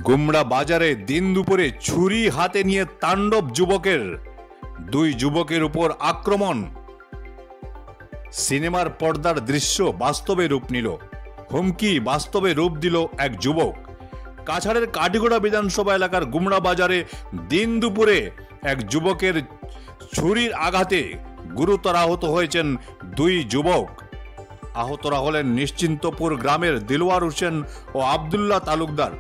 গুমড়া বাজারে দিন দুপুরে ছুরি হাতে নিয়ে তাণ্ডব যুবকের, দুই যুবকের উপর আক্রমণ। সিনেমার পর্দার দৃশ্য বাস্তবে রূপ নিল, হুমকি বাস্তবে রূপ দিল এক যুবক। কাছাড়ের কাটিগড়া বিধানসভা এলাকার গুমড়া বাজারে দিন দুপুরে এক যুবকের ছুরির আঘাতে গুরুতর আহত হয়েছেন দুই যুবক। আহতরা হলেন নিশ্চিন্তপুর গ্রামের দিলওয়ার হোসেন ও আব্দুল্লাহ তালুকদার।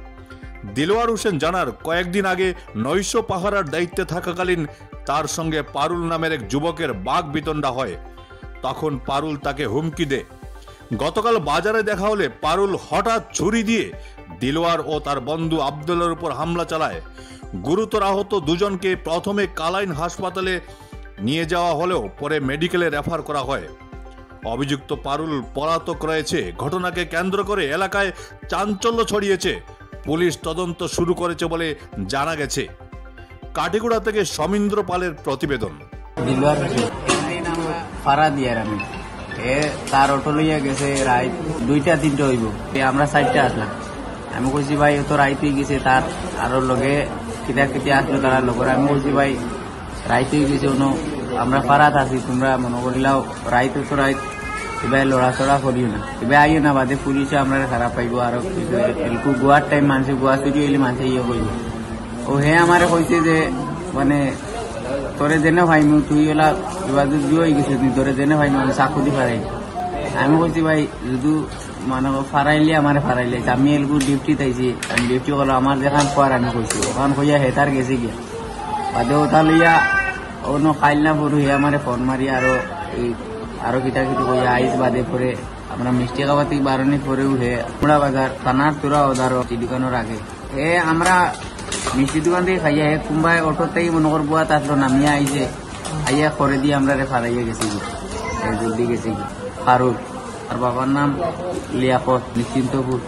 দিলওয়ার হোসেন জানার কয়েকদিন আগে নৈশ পাহারার দায়িত্বে থাকাকালীন তার সঙ্গে পারুল নামের এক যুবকের বাক বিতণ্ডা হয়। তখন পারুল তাকে হুমকি দেয়। গতকাল বাজারে দেখা হলে পারুল হঠাৎ ছুরি দিয়ে দিলওয়ার ও তার বন্ধু আব্দুল্লাহর উপর হামলা চালায়। গুরুতর আহত দুজনকে প্রথমে কালাইন হাসপাতালে নিয়ে যাওয়া হলেও পরে মেডিকেলে রেফার করা হয়। অভিযুক্ত পারুল পলাতক রয়েছে। ঘটনাকে কেন্দ্র করে এলাকায় চাঞ্চল্য ছড়িয়েছে। পুলিশ তদন্ত শুরু করেছে বলে জানা গেছে। কাটিগড়া থেকে সমীন্দ্র পালের প্রতিবেদন। তার অটো লইয়া গেছে রাত 2টা-3টা হইব, আমরা 4টা আসলাম। আমি কইছি ভাই তো রাইতে গেছে, তার আরো লগে কিতা কিতা আসলো তারা লগর। আমি কইছি ভাই রাইতে গেছে, আমরা পারাত আছি, তোমরা মনে করিলাও রাইতে তো রাইত এবার লড়াচড়া করিও না, এবার আইও না, বাদে পুলিশে আমরা খারাপ পাইব। আর গোয়ার টাইম মানুষে গোয়া চুরি হইলে মানুষে ইয়ে করব। ও হে আমারে কইছে যে মানে তোরে জেনে ভাইমু, তুই ওলা এবার যদি হয়ে গেছে, তুই তোরে জেনে ভাইমু, আমি চাকু দি ফারাই। আমি কইছি ভাই যদি মানে ফারাইলে আমার ফারাইলে, আমি এলকু ডিউটি তাইছি, আমি ডিউটি করলো আমার যেখান পর আমি কইছি ওখান কইয়া হেতার গেছে গিয়া বাদে ওটা লইয়া অন্য খাইল না পড়ু হে আমার ফোন মারি আরো কিতা কিতা কইয়া আইস। বাদে পরে আমরা মিষ্টি খাওয়া থেকে বারণি পরে উঠে গুমড়া বাজার থানার তোরা ওদারো দোকানের আগে আমরা মিষ্টি দোকান থেকে খাইয়া কুম্বাই অটো থেকে মনে করবো আসলো, নামিয়া আইছে, আইয়া করে দিয়ে আমরা ফারাইয়া গেছি, জলদি গেছি। ফারুক আর বাবার নাম লিয়াকত, নিশ্চিন্তপুর।